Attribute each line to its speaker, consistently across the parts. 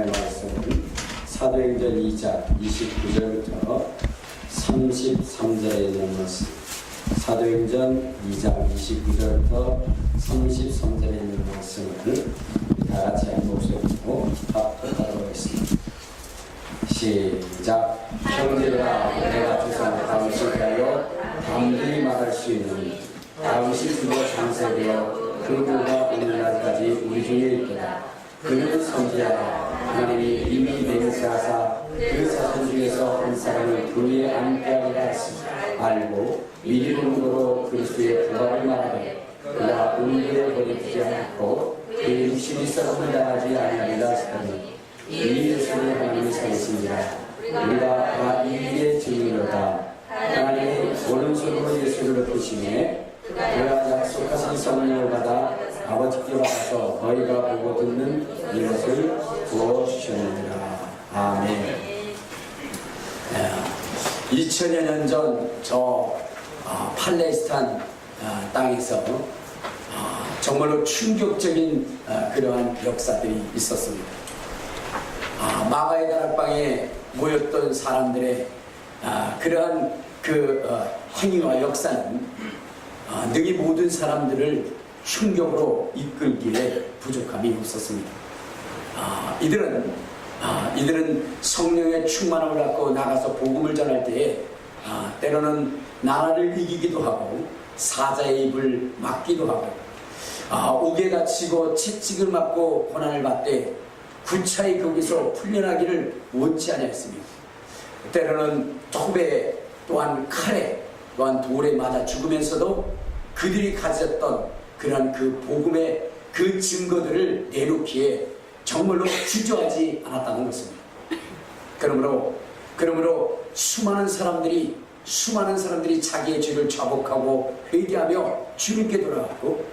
Speaker 1: 말씀은 사도행전 2장 29절부터 33절에 있는 말씀, 사도행전 2장 29절부터 33절에 있는 말씀을 다 같이 한 목소리로 합독하도록 하겠습니다. 시작. 형제들아, 내가 주상 다윗을 위하여 담대히 말할 수 있는 다윗이 주로 창세되어 그 부가 오늘날까지 우리 중에 있도다. 그는 선지자라. 하나님이 이미 맹세하사 그 사람 중에서 한 사람을 그의 안개하게 하였으니 알고 미리 본으로 그리스도의 부활을 말하되 그가 음부에 버리지 않고 그의 육신이 썩음을 당하지 아니하리라 하시더니 이 예수를 하나님이 살리시니라. 우리가 다 이 일의 증인이로다. 하나님이 오른손으로 예수를 높이시매 그가 약속하신 성령을 받아 아버지께 받아서 너희가 보고 듣는 이것을 부어주셨느니라. 아멘. 2000여 년 전 저 팔레스타인 땅에서 정말로 충격적인 그러한 역사들이 있었습니다. 마가의 다락방에 모였던 사람들의 그러한 그 행위와 역사는 능히 모든 사람들을 충격으로 이끌기에 부족함이 없었습니다. 이들은 성령의 충만함을 갖고 나가서 복음을 전할 때에 때로는 나라를 이기기도 하고 사자의 입을 막기도 하고 옥에 갇히고 채찍을 맞고 고난을 받되 구차히 거기서 풀려나기를 원치 아니했습니다. 때로는 톱에 또한 칼에 또한 돌에 맞아 죽으면서도 그들이 가졌던 그런 그 복음의 그 증거들을 내놓기에 정말로 주저하지 않았다는 것입니다. 그러므로 수많은 사람들이 자기의 죄를 자복하고 회개하며 주님께 돌아갔고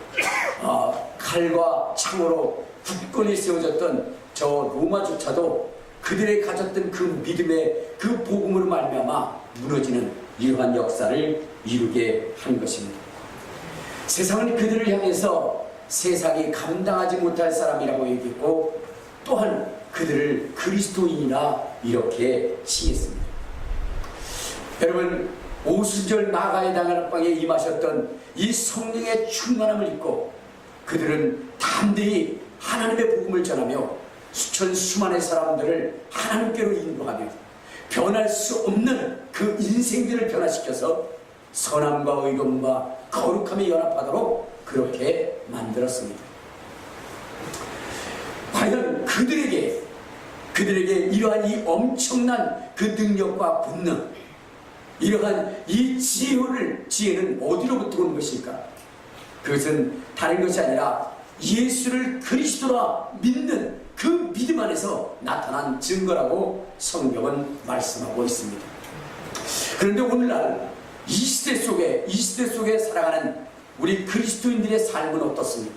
Speaker 1: 칼과 창으로 굳건히 세워졌던 저 로마조차도 그들의 가졌던 그 믿음의 그 복음으로 말미암아 무너지는 이러한 역사를 이루게 한 것입니다. 세상은 그들을 향해서 세상이 감당하지 못할 사람이라고 얘기했고 또한 그들을 그리스도인이라 이렇게 칭했습니다. 여러분, 오순절 마가의 다락방에 임하셨던 이 성령의 충만함을 입고 그들은 담대히 하나님의 복음을 전하며 수많은 사람들을 하나님께로 인도하며 변할 수 없는 그 인생들을 변화시켜서 선함과 의로움과 거룩함에 연합하도록 그렇게 만들었습니다. 과연 그들에게 이러한 이 엄청난 그 능력과 본능, 이러한 이 지혜는 어디로부터 온 것일까? 그것은 다른 것이 아니라 예수를 그리스도라 믿는 그 믿음 안에서 나타난 증거라고 성경은 말씀하고 있습니다. 그런데 오늘날 이 시대 속에 살아가는 우리 그리스도인들의 삶은 어떻습니까?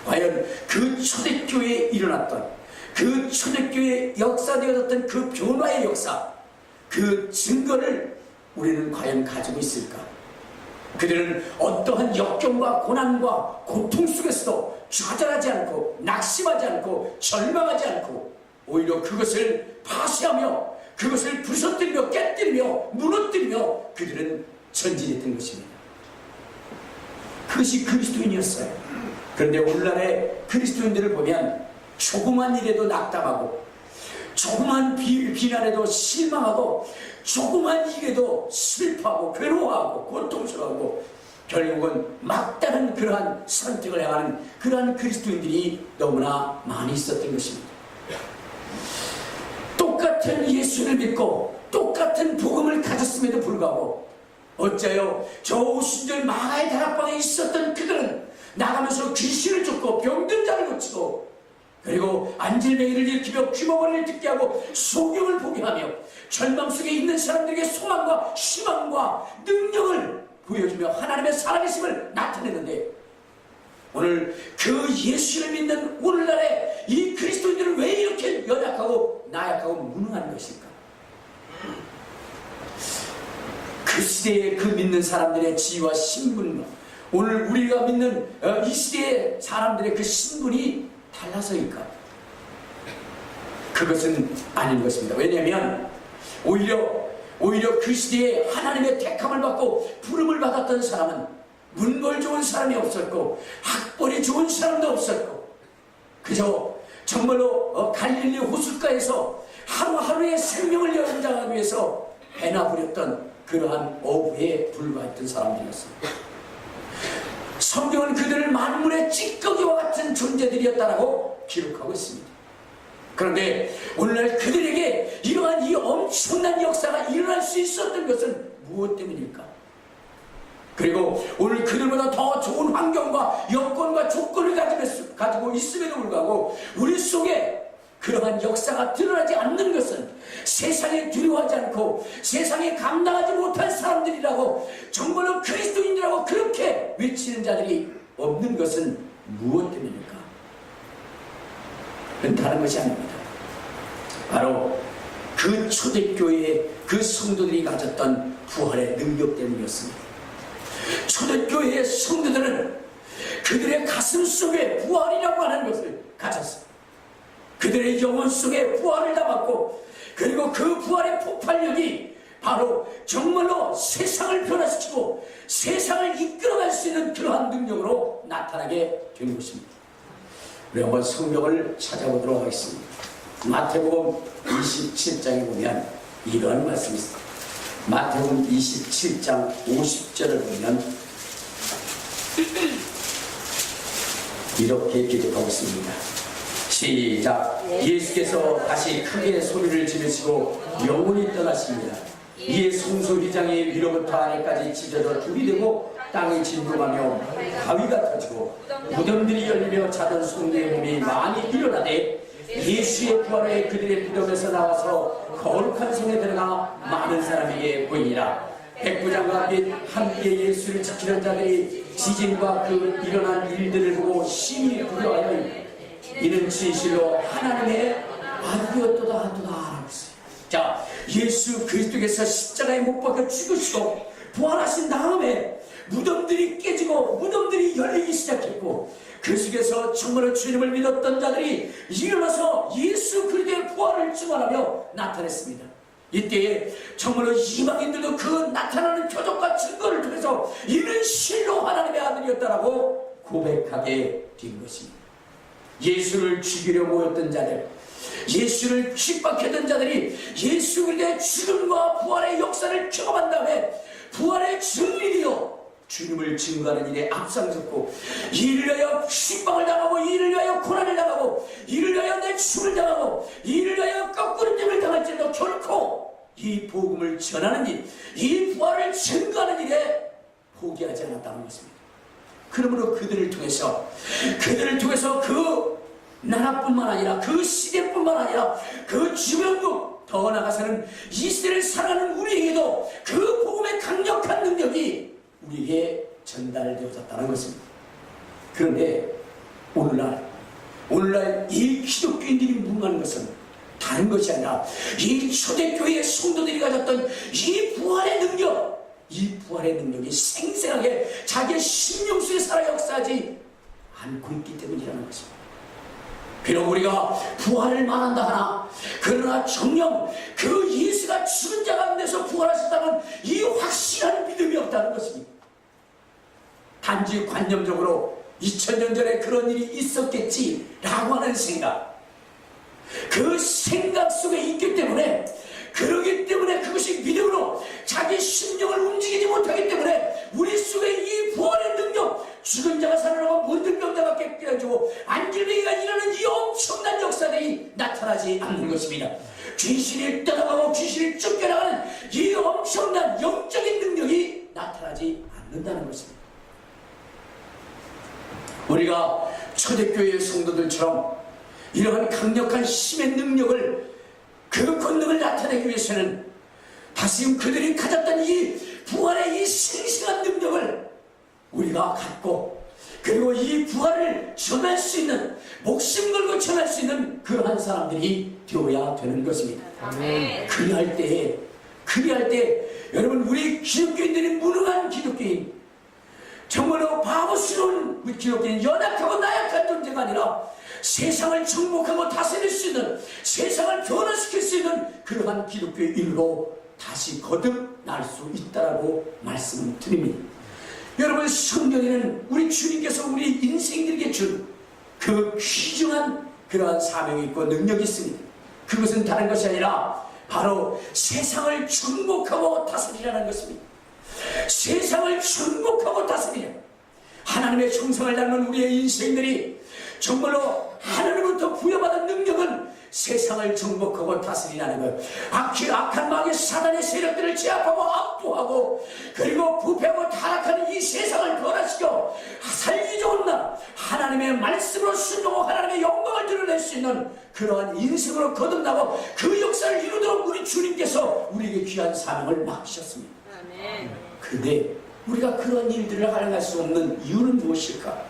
Speaker 1: 과연 그 초대교회에 일어났던 그 초대교회에 역사되어졌던 그 변화의 역사, 그 증거를 우리는 과연 가지고 있을까? 그들은 어떠한 역경과 고난과 고통 속에서도 좌절하지 않고 낙심하지 않고 절망하지 않고 오히려 그것을 파쇄하며 그것을 부서뜨리며 깨뜨리며 무너뜨리며 그들은 전진했던 것입니다. 그것이 그리스도인이었어요. 그런데 오늘날의 그리스도인들을 보면 조그만 일에도 낙담하고 조그만 비난에도 실망하고 조그만 일에도 슬퍼하고 괴로워하고 고통스러워하고 결국은 막다른 그러한 선택을 행하는 그러한 그리스도인들이 너무나 많이 있었던 것입니다. 똑같은 예수를 믿고 똑같은 복음을 가졌음에도 불구하고 어째요 저 오순절 마가의 다락방에 있었던 그들은 나가면서 귀신을 쫓고 병든 자를 고치고 그리고 안질뱅이를 일으키며 귀머거리를 듣게 하고 소경을 보게 하며 절망 속에 있는 사람들에게 소망과 희망과 능력을 보여주며 하나님의 살아계심을 나타내는데 오늘 그 예수를 믿는 오늘날의 이 그리스도인들은 왜 이렇게 연약하고 나약하고 무능한 것일까? 그 시대에 그 믿는 사람들의 지위와 신분과 오늘 우리가 믿는 이 시대의 사람들의 그 신분이 달라서일까?
Speaker 2: 그것은 아닌 것입니다. 왜냐하면 오히려 그 시대에 하나님의 택함을 받고 부름을 받았던 사람은 문벌 좋은 사람이 없었고 학벌이 좋은 사람도 없었고 그저 정말로 갈릴리 호숫가에서 하루하루의 생명을 연장하기 위해서 배나 부렸던 그러한 어부에 불과했던 사람들이었습니다. 성경은 그들을 만물의 찌꺼기와 같은 존재들이었다라고 기록하고 있습니다. 그런데 오늘날 그들에게 이러한 이 엄청난 역사가 일어날 수 있었던 것은 무엇 때문일까? 그리고 오늘 그들보다 더 좋은 환경과 여건과 조건을 가지고 있음에도 불구하고 우리 속에 그러한 역사가 드러나지 않는 것은 세상에 두려워하지 않고 세상에 감당하지 못할 사람들이라고 정말로 그리스도인이라고 그렇게 외치는 자들이 없는 것은 무엇 때문일까? 그건 다른 것이 아닙니다. 바로 그 초대교회의 그 성도들이 가졌던 부활의 능력 때문이었습니다. 초대교회의 성도들은 그들의 가슴 속에 부활이라고 하는 것을 가졌습니다. 그들의 영혼 속에 부활을 담았고 그리고 그 부활의 폭발력이 바로 정말로 세상을 변화시키고 세상을 이끌어갈 수 있는 그러한 능력으로 나타나게 된 것입니다. 우리 한번 성경을 찾아보도록 하겠습니다. 마태복음 27장에 보면 이러한 말씀이 있습니다. 마태복음 27장 50절을 보면 이렇게 기록하고 있습니다. 시작. 예수께서 다시 크게 소리를 지르시고 영원히 떠나십니다. 이에 송소리장이 위로부터 아래까지 찢어져 둘이 되고 땅이 진동하며 바위가 터지고 무덤들이 열리며 자던 성도의 몸이 많이 일어나되 예수의 부활에 그들의 무덤에서 나와서 거룩한 성에 들어가 많은 사람에게 보이니라. 백부장과 및 함께 예수를 지키는 자들이 지진과 그 일어난 일들을 보고 심히 두려워하여 이는 진실로 하나님의 아들이었도다 하도다. 자, 예수 그리스도께서 십자가에 못 박혀 죽으시고 부활하신 다음에 무덤들이 깨지고 무덤들이 열리기 시작했고 그 속에서 정말로 주님을 믿었던 자들이 일어나서 예수 그리스도의 부활을 증언하며 나타냈습니다. 이때에 정말로 이방인들도 그 나타나는 표적과 증거를 통해서 이는 실로 하나님의 아들이었다라고 고백하게 된 것입니다. 예수를 죽이려 모였던 자들, 예수를 핍박했던 자들이 예수 그리스도의 죽음과 부활의 역사를 경험한 다음에 부활의 증인이 되어 주님을 증거하는 일에 앞장섰고 이를 위하여 핍박을 당하고 이를 위하여 고난을 당하고 이를 위하여 내 죽음을 당하고 이를 위하여 거꾸름짐을 당할지라도 결코 이 복음을 전하는 일, 이 부활을 증거하는 일에 포기하지 않았다는 것입니다. 그러므로 그들을 통해서 그 나라뿐만 아니라 그 시대뿐만 아니라 그 주변국 더 나아가서는 이 시대를 살아가는 우리에게도 그 복음의 강력한 능력이 우리에게 전달되어졌다는 것입니다. 그런데 오늘날 이 기독교인들이 무능한 것은 다른 것이 아니라 이 초대교회의 성도들이 가졌던 이 부활의 능력이 생생하게 자기의 심령 속에 살아 역사하지 않고 있기 때문이라는 것입니다. 비록 우리가 부활을 말한다 하나 그러나 정녕 그 예수가 죽은 자 가운데서 부활하셨다면 이 확실한 믿음이 없다는 것입니다. 단지 관념적으로 2000년 전에 그런 일이 있었겠지라고 하는 생각, 그 생각 속에 있기 때문에 그러기 때문에 그것이 믿음으로 자기 심령을 움직이지 못하기 때문에 우리 속에 이 부활의 능력, 죽은 자가 살아나고 문둥병자가 깨끗해지고 안질병이가 일어나는 이 엄청난 역사들이 나타나지 않는 것입니다. 귀신이 떠나가고 귀신이 쫓겨나가는 이 엄청난 영적인 능력이 나타나지 않는다는 것입니다. 우리가 초대교회의 성도들처럼 이러한 강력한 힘의 능력을 그 권능을 나타내기 위해서는 다시금 그들이 가졌던 이 부활의 이 생생한 능력을 우리가 갖고 그리고 이 부활을 전할 수 있는 목숨 걸고 전할 수 있는 그러한 사람들이 되어야 되는 것입니다. 아멘. 그리할 때 여러분 우리 기독교인들이 무능한 기독교인 정말로 바보스러운 예수는 우리 기독교는 연약하고 나약한 존재가 아니라 세상을 정복하고 다스릴 수 있는, 세상을 변화시킬 수 있는 그러한 기독교의 인으로 다시 거듭날 수 있다라고 말씀을 드립니다. 여러분, 성경에는 우리 주님께서 우리 인생들에게 준 그 귀중한 그러한 사명이 있고 능력이 있습니다. 그것은 다른 것이 아니라 바로 세상을 정복하고 다스리라는 것입니다. 세상을 정복하고 다스리라. 하나님의 형상을 닮은 우리의 인생들이 정말로 하나님으로부터 부여받은 능력은 세상을 정복하고 다스리라는 것. 악한 마귀 사단의 세력들을 제압하고 압도하고, 그리고 부패하고 타락하는 이 세상을 변화시켜 살기 좋은 날 하나님의 말씀으로 순종하고 하나님의 영광을 드러낼 수 있는 그러한 인생으로 거듭나고 그 역사를 이루도록 우리 주님께서 우리에게 귀한 사명을 맡기셨습니다. 그런데 우리가 그런 일들을 활용할 수 없는 이유는 무엇일까?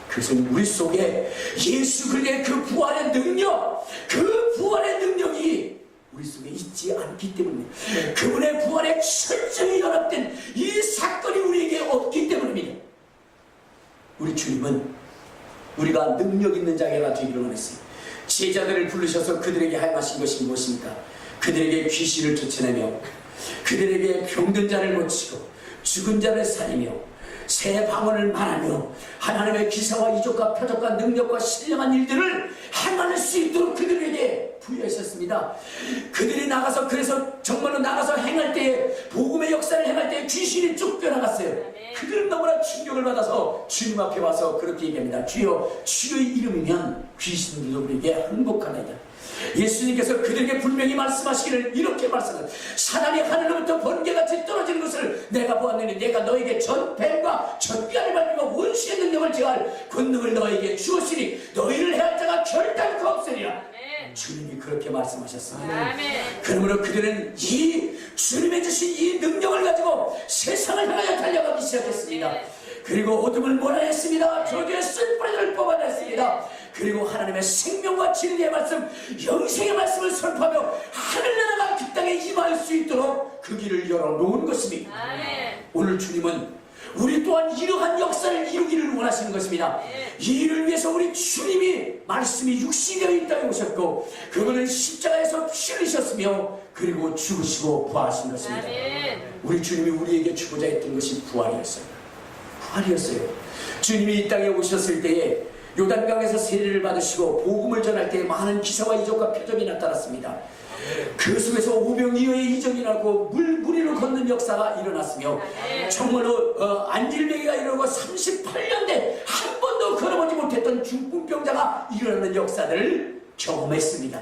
Speaker 2: 그것은 우리 속에 예수 그리스도의 그 부활의 능력, 그 부활의 능력이 우리 속에 있지 않기 때문입니다. 그분의 부활에 철저히 연합된 이 사건이 우리에게 없기 때문입니다. 우리 주님은 우리가 능력 있는 자가 되기를 원했어요. 제자들을 부르셔서 그들에게 하신 것이 무엇입니까? 그들에게 귀신을 쫓아내며, 그들에게 병든 자를 고치고 죽은 자를 살리며 새 방언을 말하며 하나님의 기사와 이적과 표적과 능력과 신령한 일들을 행할 수 있도록 그들에게 부여하셨습니다. 그들이 나가서, 그래서 정말로 나가서 행할 때에, 복음의 역사를 행할 때에 귀신이 쫓겨나갔어요. 그들은 너무나 충격을 받아서 주님 앞에 와서 그렇게 얘기합니다. 주여, 주의 이름이면 귀신들도 우리에게 항복하나이다. 예수님께서 그들에게 분명히 말씀하시기를 이렇게 말씀하셨습니다. 사단이 하늘로부터 번개같이 떨어지는 것을 내가 보았느니 내가 너에게 전뱀과 전비알을 밟고 원수의 능력을 제할 권능을 너에게 주었으니 너희를 해할 자가 결단코 없으리라. 주님이 그렇게 말씀하셨습니다. 그러므로 그들은 이 주님의 주신 이 능력을 가지고 세상을 향하여 달려가기 시작했습니다. 그리고 어둠을 몰아냈습니다. 저주의 쓴뿌리들을 뽑아냈습니다. 그리고 하나님의 생명과 진리의 말씀, 영생의 말씀을 선포하며 하늘나라가 그 땅에 임할 수 있도록 그 길을 열어놓은 것입니다. 오늘 주님은 우리 또한 이러한 역사를 이루기를 원하시는 것입니다. 이 일을 위해서 우리 주님이 말씀이 육신이 되어 이 땅에 오셨고, 그분은 십자가에서 피를 흘리셨으며 그리고 죽으시고 부활하신 것입니다. 우리 주님이 우리에게 주고자 했던 것이 부활이었어요. 부활이었어요. 주님이 이 땅에 오셨을 때에 요단강에서 세례를 받으시고 복음을 전할 때에 많은 기사와 이적과 표적이 나타났습니다. 그 속에서 오병이어의 이적이 나고 물 위로 걷는 역사가 일어났으며, 정말로 안질병이가 이르고 38년 돼 한 번도 걸어보지 못했던 중풍병자가 일어나는 역사들을 경험했습니다.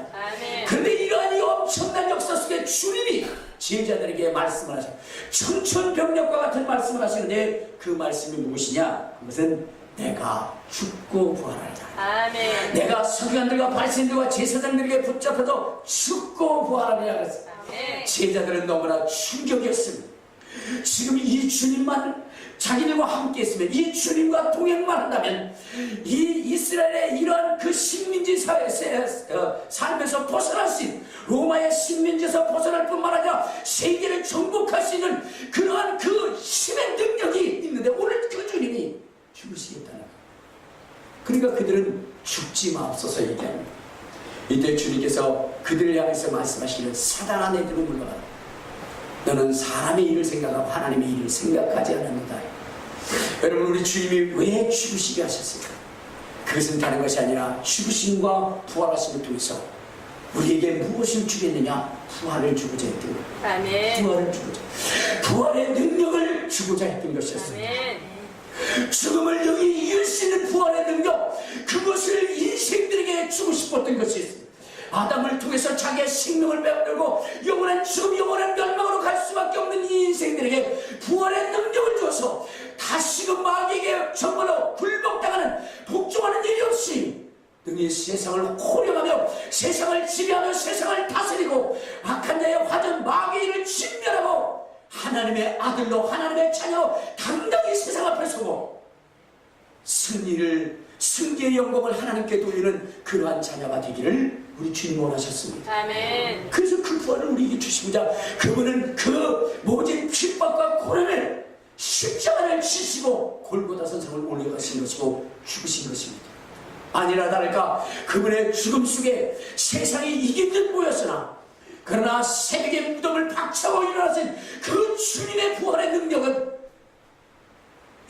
Speaker 2: 그런데 이러한 이 엄청난 역사 속에 주님이 제자들에게 말씀을 하셔, 천천병력과 같은 말씀을 하시는데 그 말씀이 무엇이냐? 그것은 내가 죽고 부활하리라. 내가 서기관들과 바리새인들과 제사장들에게 붙잡혀서 죽고 부활하리라 그랬어요. 제자들은 너무나 충격이었습니다. 지금 이 주님만 자기들과 함께 있으면, 이 주님과 동행만 한다면 이 이스라엘의 이러한 그 식민지 사회에서 살면서 벗어날 수 있는, 로마의 식민지에서 벗어날 뿐만 아니라 세계를 정복할 수 있는 그러한 그 힘의 능력이 있는데 오늘 그 주님이 죽으시겠다는 거예요. 그러니까 그들은 죽지 마옵소서 얘기합니다. 이때 주님께서 그들을 향해서 말씀하시기를 사단아 내게로 물러가라. 너는 사람의 일을 생각하고 하나님의 일을 생각하지 않는다. 여러분, 우리 주님이 왜 죽으시게 하셨을까? 그것은 다른 것이 아니라 죽으심과 부활하심을 통해서 우리에게 무엇을 주겠느냐? 부활을 주고자 했던 거예요. 부활을 주고자, 부활의 능력을 주고자 했던 것이었습니다. 죽음을 영이 이길 수 있는 부활의 능력, 그것을 인생들에게 주고 싶었던 것이 있습니다. 아담을 통해서 자기의 생명을 빼앗고 영원한 죽음, 영원한 멸망으로 갈 수밖에 없는 이 인생들에게 부활의 능력을 주어서 다시금 마귀에게 정말로 굴복당하는, 복종하는 일이 없이 능히 세상을 호령하며 세상을 지배하며 세상을 다스리고 악한 자의 화전 마귀를 진멸하고 하나님의 아들로, 하나님의 자녀로 당당히 세상 앞에 서고 승리의 영광을 하나님께 돌리는 그러한 자녀가 되기를 우리 주님 원하셨습니다. 그래서 그 부활을 우리에게 주시고자 그분은 그 모진 핍박과 고난을, 십자가를 지시고 골고다 선상을 올려가신 것이고 죽으신 것입니다. 아니나 다를까 그분의 죽음 속에 세상이 이긴 듯 보였으나 그러나 새벽의 무덤을 박차고 일어나신 그 주님의 부활의 능력은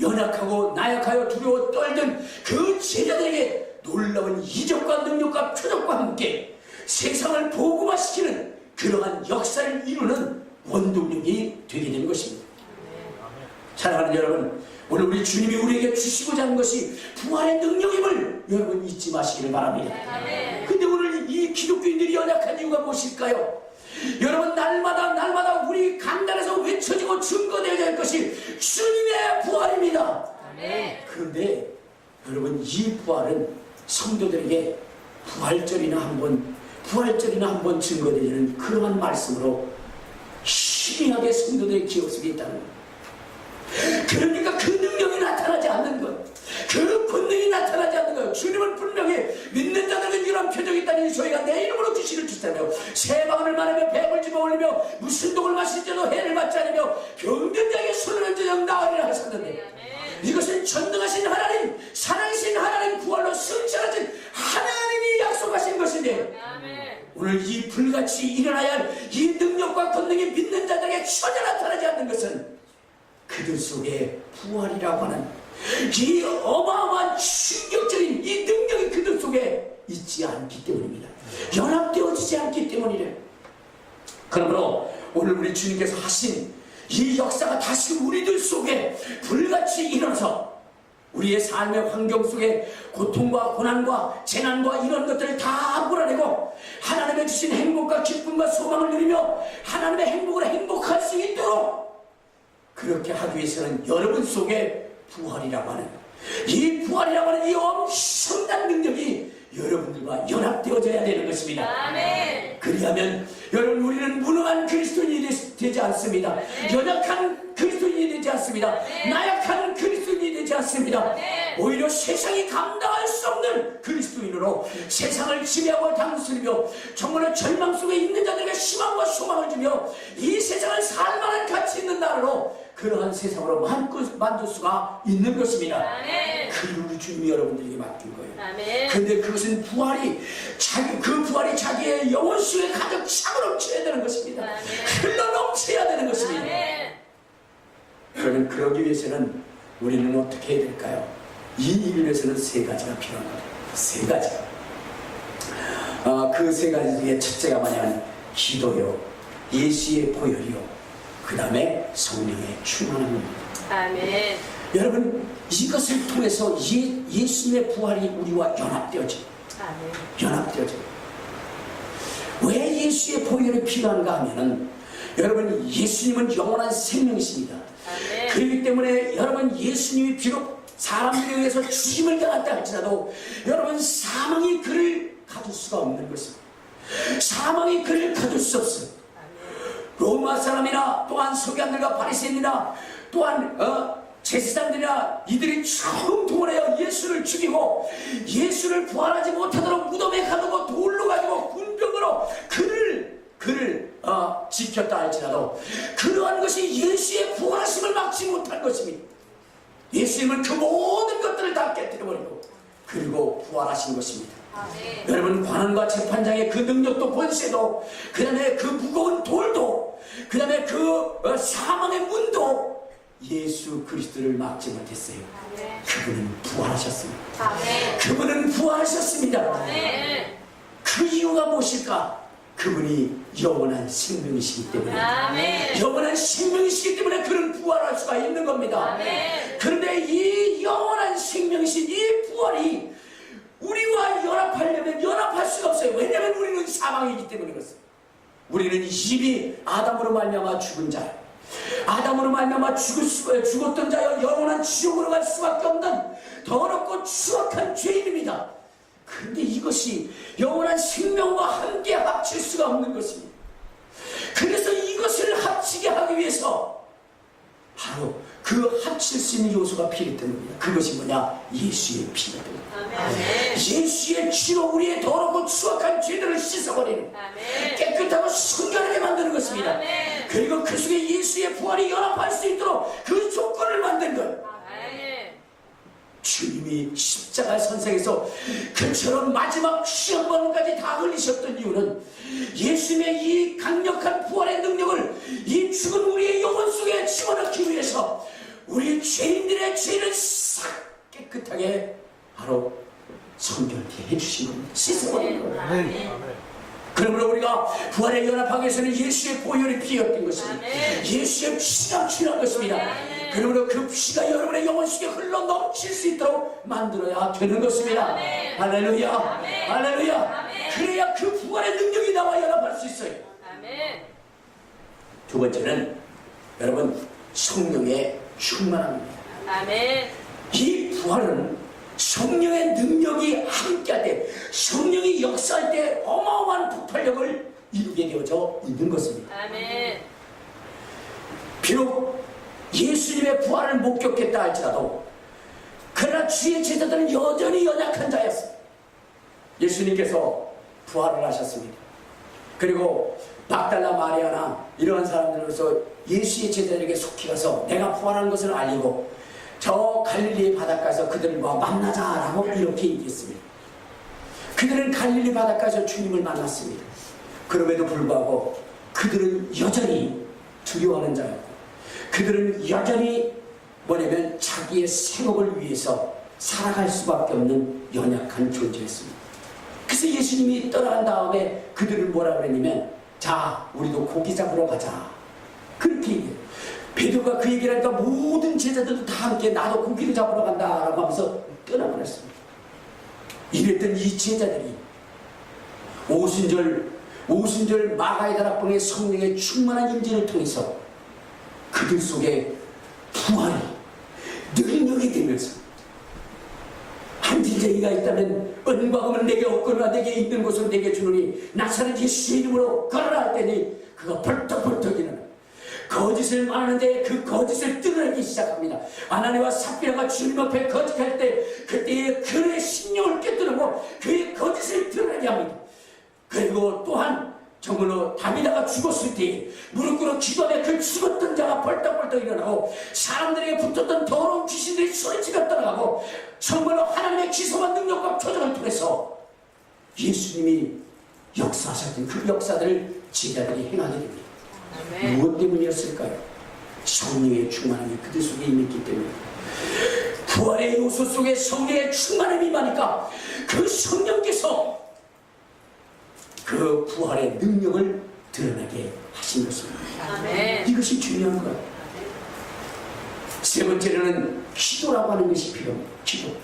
Speaker 2: 연약하고 나약하여 두려워 떨던 그 제자들에게 놀라운 이적과 능력과 표적과 함께 세상을 복음화시키는 그러한 역사를 이루는 원동력이 되게 된 것입니다. 사랑하는 여러분, 오늘 우리 주님이 우리에게 주시고자 하는 것이 부활의 능력임을 여러분 잊지 마시기를 바랍니다. 근데 오늘 이 기독교인들이 연약한 이유가 무엇일까요? 여러분, 날마다 우리 강단에서 외쳐지고 증거되어야 할 것이 주님의 부활입니다. 그런데 여러분, 이 부활은 성도들에게 부활절이나 한번 증거되는 그러한 말씀으로 희미하게 성도들의 기억 속에 있다는 것. 그러니까 그 능력이 나타나지 않는 것, 그 권능이 나타나지 않는 것. 주님은 분명히 믿는 자들에게 이런 표적이 있다니 저희가 내 이름으로 귀신을 쫓아내며 새 방언을 말하며 뱀을 집어올리며 무슨 독을 마실지도 해를 받지 않으며 병든 자에게 손을 얹어 나으리라 하셨는데, 이것은 전능하신 하나님, 살아계신 하나님, 부활로 승천하신 하나님이 약속하신 것인데, 오늘 이 불같이 일어나야 할 이 능력과 권능이 믿는 자들에게 전혀 나타나지 않는 것은 그들 속에 부활이라고 하는 이 어마어마한 충격적인 이 능력이 그들 속에 있지 않기 때문입니다. 연합되어지지 않기 때문이래. 그러므로 오늘 우리 주님께서 하신 이 역사가 다시 우리들 속에 불같이 일어나서 우리의 삶의 환경 속에 고통과 고난과 재난과 이런 것들을 다 몰아내고 하나님의 주신 행복과 기쁨과 소망을 누리며 하나님의 행복으로 행복할 수 있도록 그렇게 하기 위해서는 여러분 속에 부활이라고 하는 이 엄청난 능력이 여러분들과 연합되어져야 되는 것입니다. 아멘. 그리하면 여러분, 우리는 무능한 그리스도인이 되지 않습니다. 연약한 그리스도인이 되지 않습니다. 나약한 그리스도인이 되지 않습니다. 오히려 세상이 감당할 수 없는 그리스도인으로 세상을 지배하고 다스리며 정말로 절망 속에 있는 자들에게 희망과 소망을 주며 이 세상을 살만한 가치 있는 나라로 그러한 세상으로 만들 수가 있는 것입니다. 그리고 우리 주님이 여러분들에게 맡긴 거예요. 그런데 그것은 그 부활이 자기의 영혼 속에 가득 차고 넘쳐야 되는 것입니다. 흘러 넘쳐야 되는 것입니다. 그러면 그러기 위해서는 우리는 어떻게 해야 될까요? 이 일을 위해서는 세 가지가 필요합니다. 세 가지. 그 세 가지 중에 첫째가 뭐냐면 기도요, 예수의 보혈이요, 그 다음에 성령의 충만함입니다. 아멘. 여러분, 이것을 통해서 예수님의 부활이 우리와 연합되어져요. 연합되어져요. 왜 예수의 보혈이 필요한가 하면은, 여러분, 예수님은 영원한 생명이십니다. 아멘. 그렇기 때문에 여러분, 예수님이 비록 사람들에 의해서 죽임을 당했다 할지라도 여러분, 사망이 그를 가둘 수가 없는 것입니다. 사망이 그를 가둘 수 없어요. 로마 사람이나 또한 서기관들과 바리새인이나 또한 제사장들이나 이들이 처음 동원하여 예수를 죽이고 예수를 부활하지 못하도록 무덤에 가두고 돌로 가지고 군병으로 그를 지켰다 할지라도 그러한 것이 예수의 부활하심을 막지 못할 것입니다. 예수님은 그 모든 것들을 다 깨뜨려버리고 그리고 부활하신 것입니다. 네. 여러분, 관원과 재판장의 그 능력도 권세도, 그 다음에 그 무거운 돌도, 그 다음에 그 사망의 문도 예수 그리스도를 막지 못했어요. 네. 그분은 부활하셨습니다. 네. 그분은 부활하셨습니다. 네. 그 이유가 무엇일까? 그분이 영원한 생명이시기 때문에, 영원한 생명이시기 때문에 그는 부활할 수가 있는 겁니다. 그런데 이 영원한 생명이신 이 부활이 우리와 연합하려면 연합할 수가 없어요. 왜냐하면 우리는 사망이기 때문에 그렇습니다. 우리는 이미 아담으로 말미암아 죽은 자요, 아담으로 말미암아 죽었던 자여 영원한 지옥으로 갈 수밖에 없는 더럽고 추악한 죄인입니다. 그런데 이것이 영원한 생명과 함께 합칠 수가 없는 것입니다. 그래서 이것을 합치게 하기 위해서 바로 그 합칠 수 있는 요소가 필요했던 겁니다. 그것이 뭐냐? 예수의 피가 됩니다. 예수의 피로 우리의 더럽고 추악한 죄들을 씻어버리는, 깨끗하고 순결하게 만드는 것입니다. 그리고 그 속에 예수의 부활이 연합할 수 있도록 그 조건을 만든 것, 영생에서 그처럼 마지막 시험번까지 다 흘리셨던 이유는 예수님의 이 강력한 부활의 능력을 이 죽은 우리의 영혼 속에 집어넣기 위해서 우리 죄인들의 죄를 싹 깨끗하게 바로 성결케 해주신 겁니다. 씻어버린 겁니다. 그러므로 우리가 부활에 연합하기 위해서는 예수의 보혈의 피였던 것입니다. 예수의 피가 필요한 것입니다. 그러므로 그 피가 여러분의 영혼 속에 흘러 넘칠 수 있도록 만들어야 되는 것입니다. 할렐루야, 할렐루야. 그래야 그 부활의 능력이 나와 연합할 수 있어요. 두 번째는 여러분 성령의 충만함입니다. 이 부활은 성령의 능력이 함께할 때, 성령이 역사할 때 어마어마한 폭발력을 이루게 되어져 있는 것입니다. 비록 예수님의 부활을 목격했다 할지라도 그러나 주의 제자들은 여전히 연약한 자였습니다. 예수님께서 부활을 하셨습니다. 그리고 막달라 마리아나 이러한 사람들로서 예수의 제자들에게 속히 가서 내가 부활한 것을 알리고 저 갈릴리 바닷가에서 그들과 만나자라고 이렇게 얘기했습니다. 그들은 갈릴리 바닷가에서 주님을 만났습니다. 그럼에도 불구하고 그들은 여전히 두려워하는 자였고 그들은 여전히 뭐냐면 자기의 생업을 위해서 살아갈 수밖에 없는 연약한 존재였습니다. 그래서 예수님이 떠나간 다음에 그들을 뭐라 그랬냐면 자 우리도 고기 잡으러 가자 그렇게 얘기해요. 베드로가 그 얘기를 하니까 모든 제자들도 다 함께 나도 고기를 잡으러 간다라고 하면서 떠나버렸습니다. 이랬던 이 제자들이 오순절 마가의 다락방의 성령의 충만한 임재를 통해서 그들 속에 부활이 능력이 되면서 한 진쟁이가 있다면 은과 금은 내게 없거나 내게 있는 곳은 내게 주노니 나사렛 예수의 이름으로 걸어라 할 때니 그가 벌떡벌떡 일어나 거짓을 말하는데 그 거짓을 뜯어내기 시작합니다. 아나니와 삽비라가 주님 앞에 거짓할 때 그때의 그의 신령을 깨뜨리고 그의 거짓을 드러내게 합니다. 그리고 또한 정말로 다비다가 죽었을 때 무릎 꿇어 기도하며 그 죽었던 자가 벌떡벌떡 일어나고 사람들에게 붙었던 더러운 귀신들이 소리치며 떠나가고 정말로 하나님의 기소한 능력과 표정을 통해서 예수님이 역사하셨던 그 역사들을 제자들이 행하게 됩니다. 무엇 때문이었을까요? 성령의 충만함이 그들 속에 임했기 때문에 부활의 요소 속에 성령의 충만함이 임하니까 그 성령께서 그 부활의 능력을 드러나게 하신 것입니다. 이것이 중요한 거예요. 세 번째로는 기도라고 하는 것이 필요합니다. 기도.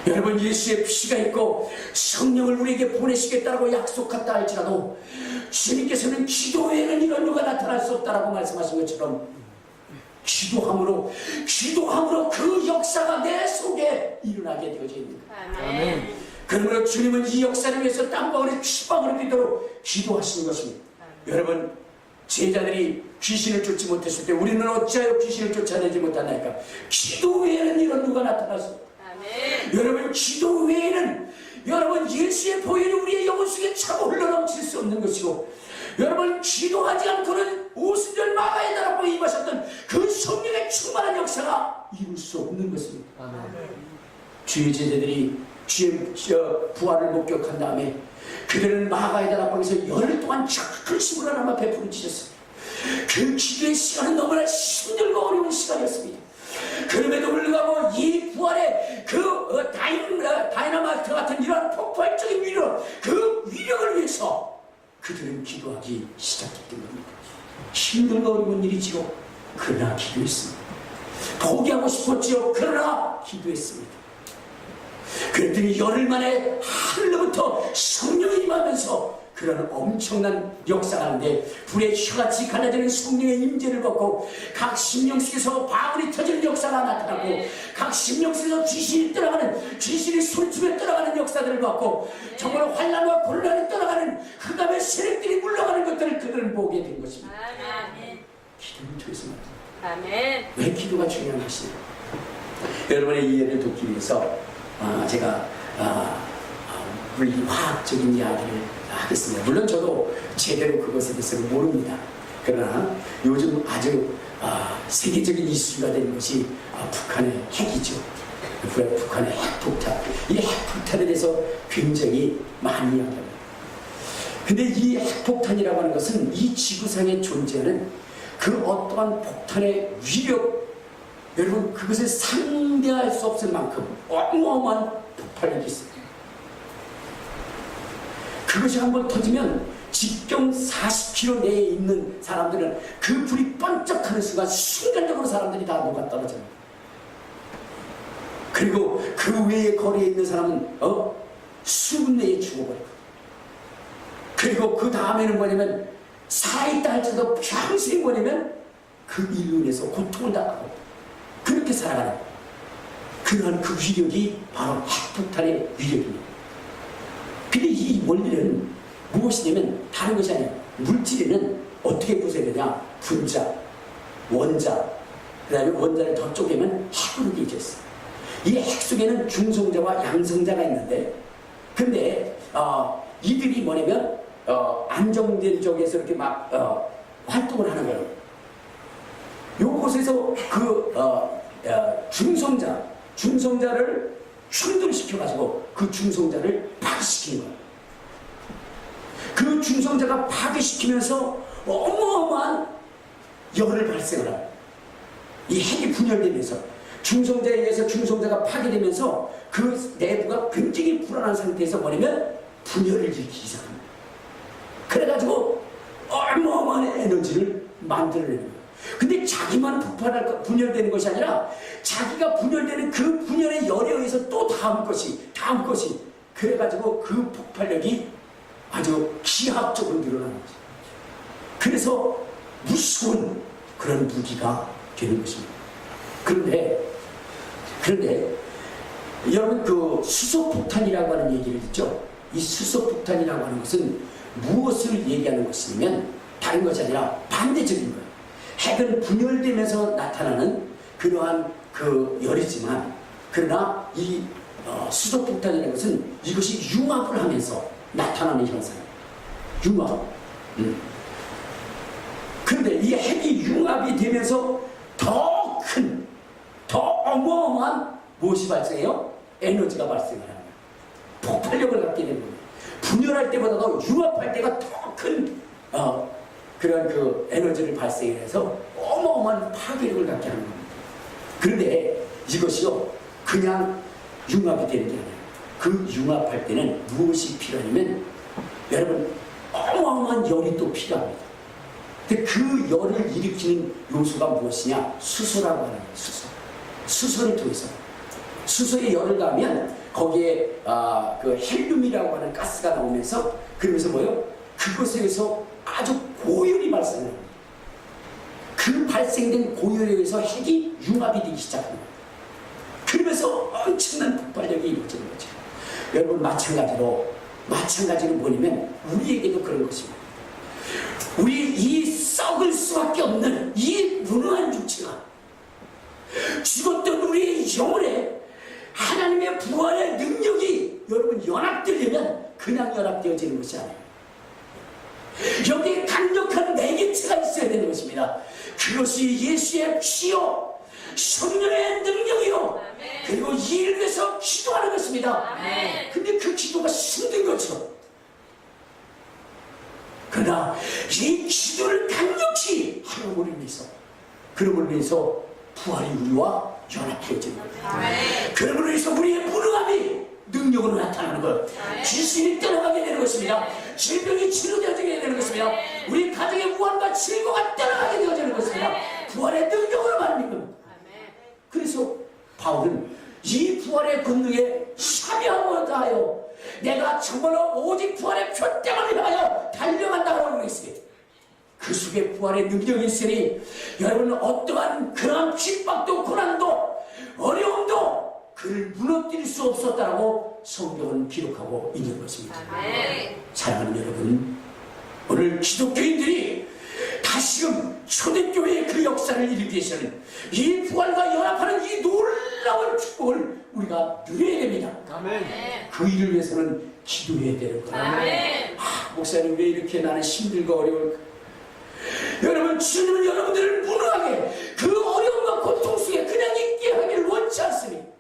Speaker 2: 여러분 예수의 피가 있고 성령을 우리에게 보내시겠다고 약속했다 할지라도 주님께서는 기도 외에는 이런 일가 나타날 수 없다라고 말씀하신 것처럼 기도함으로 그 역사가 내 속에 일어나게 되어져 있는 거예요. 그러므로 주님은 이 역사를 위해서 땀방울에 피방울을 흘리도록 기도하시는 것입니다. 여러분 제자들이 귀신을 쫓지 못했을 때 우리는 어찌하여 귀신을 쫓아내지 못하나이까? 기도 외에는 이런 누가 나타날 수 없다. 여러분 기도 외에는 여러분 예수의 보혈이 우리의 영혼 속에 차고 흘러넘칠 수 없는 것이고 여러분 기도하지 않고는 오순절 마가의 다락방에 임하셨던 그 성령의 충만한 역사가 이룰 수 없는 것입니다. 주의 제자들이 주의 부활을 목격한 다음에 그들은 마가의 다락방에서 열흘 동안 작심으로 하나님 앞에 부르짖었습니다. 그 기도의 시간은 너무나 힘들고 어려운 시간이었습니다. 그럼에도 불구하고 이 부활의 그 다이너마이트 같은 이러한 폭발적인 위력, 그 위력을 위해서 그들은 기도하기 시작했던 겁니다. 힘들고 어려운 일이지요. 그러나 기도했습니다. 포기하고 싶었지요. 그러나 기도했습니다. 그랬더니 열흘 만에 하늘로부터 성령이 임하면서 그런 엄청난 역사가 하는데 불의 혀같이 갈라지는 성령의 임재를 받고 각 심령 속에서 바울이 터지는 역사가 나타나고 각 심령 속에서 귀신이 떠나가는 귀신이 소리치며 떠나가는 역사들을 받고 정말 환난과 곤란이 떠나가는 흑암의 세력들이 물러가는 것들을 그들은 보게 된 것입니다. 기도를 통해서 말입니다. 왜 기도가 중요한 것이냐? 여러분의 이해를 돕기 위해서 제가 물리화학적인 이야기를 하겠습니다. 물론 저도 제대로 그것에 대해서는 모릅니다. 그러나 요즘 아주 세계적인 이슈가 되는 것이 북한의 핵이죠. 북한의 핵폭탄, 이 핵폭탄에 대해서 굉장히 많이 이야기합니다. 근데 이 핵폭탄이라고 하는 것은 이 지구상에 존재하는 그 어떠한 폭탄의 위력, 여러분 그것을 상대할 수 없을 만큼 어마어마한 폭발력이 있습니다. 그것이 한번 터지면 직경 40km 내에 있는 사람들은 그 불이 번쩍하는 순간 순간적으로 사람들이 다 녹아 떨어져요. 그리고 그 외의 거리에 있는 사람은 수분 내에 죽어버리고, 그리고 그 다음에는 뭐냐면 살아있다 할지라도 평생 뭐냐면 그 일로 인해서 고통을 당하고 그렇게 살아가는 그러한 그 위력이 바로 핵폭탄의 위력입니다. 근데 이 원리는 무엇이냐면 다른 것이 아니에요. 물질에는 어떻게 구성이 되냐? 분자, 원자, 그 다음에 원자를 더 쪼개면 핵으로 되어 있어요. 이 핵 속에는 중성자와 양성자가 있는데, 근데 이들이 뭐냐면 안정된 쪽에서 이렇게 막 활동을 하는 거예요. 요곳에서 그 중성자를 충돌시켜가지고 그 중성자를 파괴시키는 거예요. 그 중성자가 파괴시키면서 어마어마한 열을 발생을 해요. 이 핵이 분열되면서 중성자에 의해서 중성자가 파괴되면서 그 내부가 굉장히 불안한 상태에서 뭐냐면 분열을 일으키기 시작합니다. 그래가지고 어마어마한 에너지를 만들어내는 거예요. 근데 자기만 분열되는 것이 아니라 자기가 분열되는 그 분열의 열에 의해서 또 다음 것이 그래가지고 그 폭발력이 아주 기하학적으로 늘어나는 거죠. 그래서 무서운 그런 무기가 되는 것입니다. 그런데 여러분 그 수소폭탄이라고 하는 얘기를 듣죠? 이 수소폭탄이라고 하는 것은 무엇을 얘기하는 것이냐면 다른 것이 아니라 반대적인 거예요. 핵은 분열되면서 나타나는 그러한 그 열이지만, 그러나 이 수소폭탄이라는 것은 이것이 융합을 하면서 나타나는 현상이에요. 융합. 그런데 이 핵이 융합이 되면서 더 어마어마한 무엇이 발생해요? 에너지가 발생을 합니다. 폭발력을 갖게 되는 거예요. 분열할 때보다도 융합할 때가 더 큰 그런 그 에너지를 발생해서 어마어마한 파괴력을 갖게 하는 겁니다. 그런데 이것이요 그냥 융합이 되는 게 아니에요. 그 융합할 때는 무엇이 필요하냐면 여러분 어마어마한 열이 또 필요합니다. 근데 그 열을 일으키는 요소가 무엇이냐? 수소라고 하는 거예요. 수소를 통해서 수소에 열을 가하면 거기에 그 헬륨이라고 하는 가스가 나오면서 그러면서 뭐예요? 그것에서 아주 고열이 발생합니다. 그 발생된 고열에 의해서 핵이 융합이 되기 시작합니다. 그러면서 엄청난 폭발력이 이루어지는 거죠. 여러분 마찬가지로 뭐냐면 우리에게도 그런 것입니다. 우리 이 썩을 수밖에 없는 이 무능한 육체가 죽었던 우리의 영혼에 하나님의 부활의 능력이 여러분 연합되려면 그냥 연합되어지는 것이 아니에요. 여기에 강력한 내개체가 있어야 되는 것입니다. 그것이 예수의 피요 성령의 능력이요 그리고 이를 위해서 기도하는 것입니다. 근데 그 기도가 힘든 거죠. 그러나 이 기도를 강력히 하나님을 위해서 그러므로 인해서 부활이 우리와 연합되어집니다. 그러므로 인해서 우리의 무능함이 능력으로 나타나는 것, 귀신이 떠나가게 되는 것입니다. 질병이 치료되어지게 되는 것입니다. 우리 가정의 무한과 즐거움과 떠나가게 되어지는 것입니다. 부활의 능력으로 말하는 겁니다. 그래서 바울은 이 부활의 권능에 참여하고 다하여 내가 정말로 오직 부활의 표대만을 향하여 달려간다고 하고 있습니다. 그 속에 부활의 능력이 있으니 여러분은 어떠한 그러한 핍박도 고난도 어려움도 그를 무너뜨릴 수 없었다라고 성경은 기록하고 있는 것입니다. 사랑하는 여러분, 오늘 기독교인들이 다시금 초대교회의 그 역사를 일으키기 위해서는 이 부활과 연합하는 이 놀라운 축복을 우리가 누려야 됩니다. 그 일을 위해서는 기도해야 되는 거예요. 목사님 왜 이렇게 나는 힘들고 어려울까? 여러분, 주님은 여러분들을 무능하게 그 어려움과 고통 속에 그냥 있게 하기를 원치 않습니다.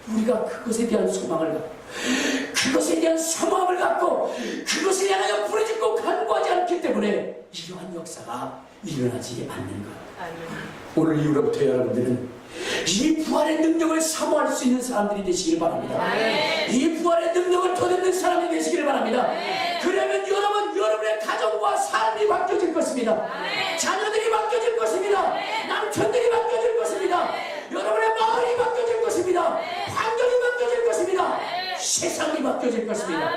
Speaker 2: 우리가 그것에 대한 소망을 갖고 그것에 대한 소망을 갖고 그것에 대하여 부르짖고 간구하지 않기 때문에 이러한 역사가 일어나지 않는 것. 오늘 이후로부터 여러분들은 이 부활의 능력을 사모할 수 있는 사람들이 되시길 바랍니다. 이 부활의 능력을 덧입는 사람이 되시길 바랍니다. 그러면 여러분의 가정과 삶이 바뀌어질 것입니다. 자녀들이 바뀌어질 것입니다. 남편들이 바뀌어질 것입니다. 여러분의 마을이 바뀌어질 것입니다. 환경이 바뀌어질 것입니다. 세상이 바뀌어질 것입니다.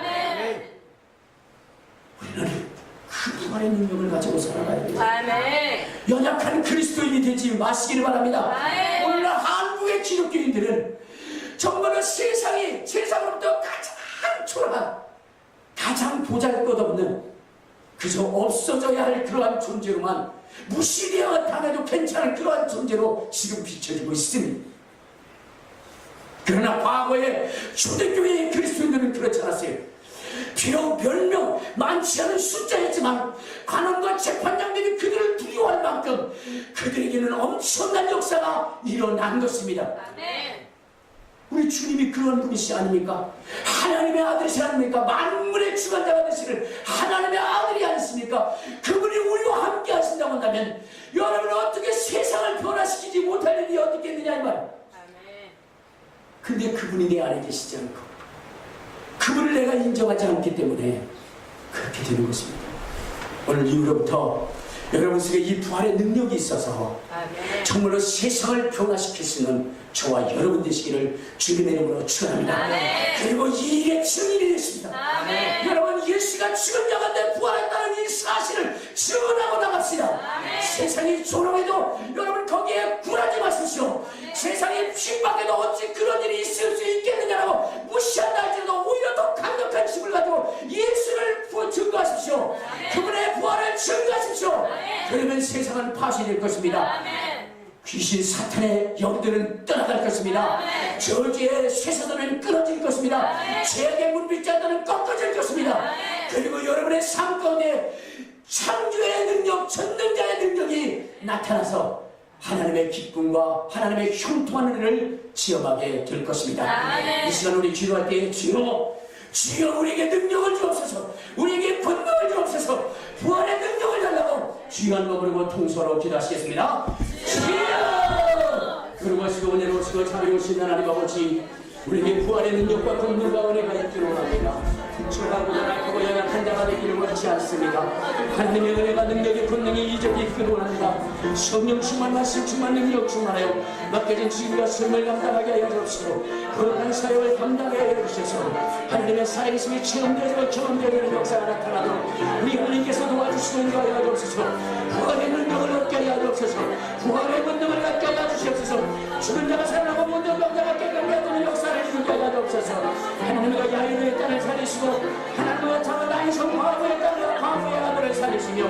Speaker 2: 우리는 그 부활의 능력을 가지고 살아가야 돼요. 연약한 그리스도인이 되지 마시기를 바랍니다. 오늘날 한국의 기독교인들은 정말로 세상으로부터 가장 초라한, 가장 보잘것없는, 그저 없어져야 할 그러한 존재로만, 무시되어 당해도 괜찮은 그러한 존재로 지금 비춰지고 있습니다. 그러나 과거에 초대교회의 그리스도인들은 그렇지 않았어요. 비록 몇 명 많지 않은 숫자였지만 관원과 재판장들이 그들을 두려워할 만큼 그들에게는 엄청난 역사가 일어난 것입니다. 우리 주님이 그런 분이시 아닙니까? 하나님의 아들이시 아닙니까? 만물의 주관자가 되시는 하나님의 아들이 아니십니까? 그분이 우리와 함께 하신다고 한다면 여러분은 어떻게 세상을 변화시키지 못할 일이 어떻게 있느냐 이 말. 근데 그분이 내 안에 계시지 않고 그분을 내가 인정하지 않기 때문에 그렇게 되는 것입니다. 오늘 이후로부터 여러분 속에 이 부활의 능력이 있어서 정말로 세상을 변화시킬 수 있는 저와 여러분 되시기를 주님의 이름으로 축원합니다. 그리고 이 일의 증인이 되십니다. 여러분 예수가 죽은 자 가운데 부활했다는 이 사실을 증언하고 나갑시다. 세상이 조롱해도 여러분 거기에 굴하지 마십시오. 세상이 핍박해도 어찌 그런 일이 있을 수 있겠느냐라고 무시한다 할지라도 오히려 더 강력한 힘을 가지고 예수를 증거하십시오. 그분의 부활을 증거하십시오. 그러면 세상은 파쇄될 것입니다. 귀신 사탄의 영들은 떠나갈 것입니다. 저주의 쇠사들은 끊어질 것입니다. 죄악의 문빗자들은 꺾어질 것입니다. 그리고 여러분의 삶 가운데 창조의 능력, 전능자의 능력이 나타나서 하나님의 기쁨과 하나님의 형통한 은혜를 체험하게 될 것입니다. 이 시간 우리 기도할 때 주여 우리에게 능력을 주옵소서, 우리에게 권능을 주옵소서, 부활의 능력을 달라고 주여 한 몸으로 통서로 기도하시겠습니다. 주여! 그러시고 은혜로우시고 자비로우신 하나님 아버지, 우리에게 부활의 능력과 권능과 은혜가 있기를 원합니다. 초라하고 연약하고 연약한 자가 되기를 원치 않습니다. 하나님의 은혜가 능력의 권능이 이적이 있기를 원합니다. 성령 충만, 말씀 충만, 능력 충만하여 맡겨진 주님과 삶을 감당하게 하여 주옵시고 거룩한 사역을 감당하게 하여 주셔서 하나님의 살아계심이 체험되고 경험되는 역사가 나타나도록 우리 하나님께서 도와주시고 인도하여 주옵소서. 부활의 능력을 얻게 하여 주옵소서. 부활의 권능을 갖게 하여 주시옵소서. 죽은 자가 살아나고 모든 병자가 깨끗하게 하는 역사를 주게 하여 주옵소서. 하나님과 야훼의 땅을 살리시고 하나님과 장을 나이성 과거의 땅을 과거의 아들을 살리시며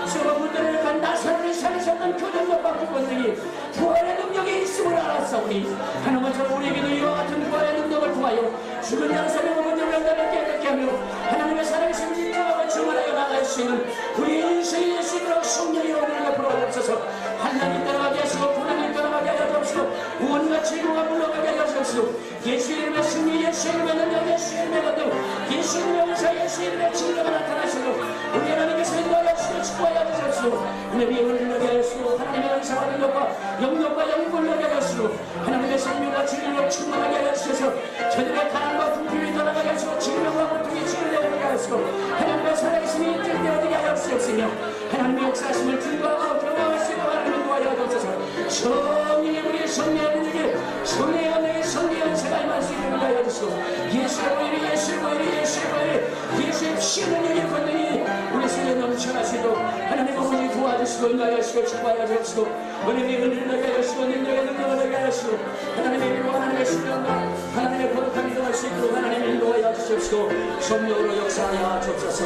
Speaker 2: 서로 문제를 간 나사로를 살리셨던 그 능력과 그 권능이 부활의 능력이 있음을 알았사오니 하나님처럼 우리에게도 이와 같은 부활의 능력을 통하여 죽은 자를 살리고 문제를 병자를 깨끗게 하며 하나님의 살아계신 진정하고 증언하여 나갈 수 있는 우리 인생의 예수님으로 성령의 은혜를 베풀어 주옵소서. 하나님 따라가게 하시고 하나님 따라가게 하여 주옵시고 무언가 즐거움과 물러가게 하여 주옵시고 예수의 이름의 승리, 예수의 이름의 능력, 예수의 이름의 권능, 예수의 이름의 은사, 예수의 이름의 진리가 나타나시고 우리 하나님께서 인도하여 주시고 축복하여 주옵시고 하나님의 은혜를 너게 하시고 하나님의 은사와 능력과 영역과 영광을 너게 하시고 하나님의 생명과 진리로 충만하게 하여 주셔서 저들의 가난과 궁핍이 떠나가게 하시고 질병과 고통이 치료되게 하시고 하나님의 살아계심이 인정되어지게 하여 주시옵시며 하나님의 역사하심을 증거하고 경험할 수 있도록 하나님을 도와여 주옵소서. 성령의 우리의 성령의 능력에 성령의 은혜의 성령의 은사가 임할 수 있도록 하여 주시고 예수의 보혈이 예수의 보혈이 예수의 보혈이 예수의 피의 능력의 권능이 우리 속에 넘쳐날 수 있도록 하나님 아버지 도와주시고 인도하여 주시고 축복하여 주옵시고 은혜의 은혜를 너게 하시고 능력의 능력을 너게 하시고 하나님의 이름으로 하나님의 신령과 하나님의 거룩한 인도할 수 있도록 하나님의 인도하여 주시옵시고 성령으로 역사하여 주옵소서.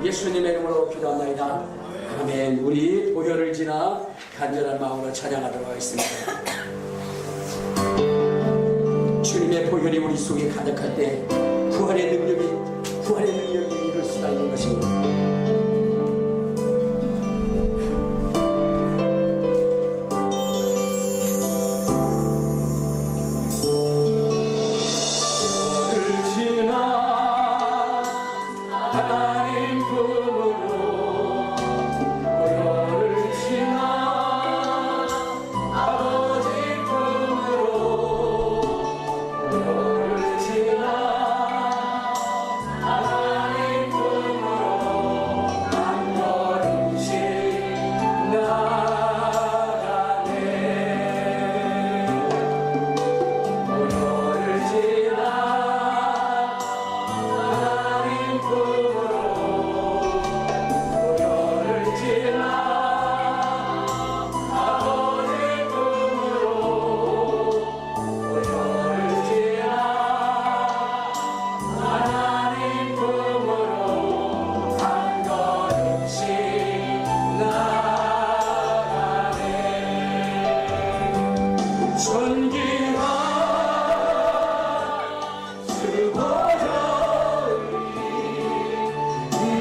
Speaker 2: 예수님의 이름으로 기도합니다. 아멘. 우리 보혈을 지나 간절한 마음으로 찬양하도록 하겠습니다. 주님의 보혈이 우리 속에 가득할 때 부활의 능력이 이룰 수가 있는 것입니다.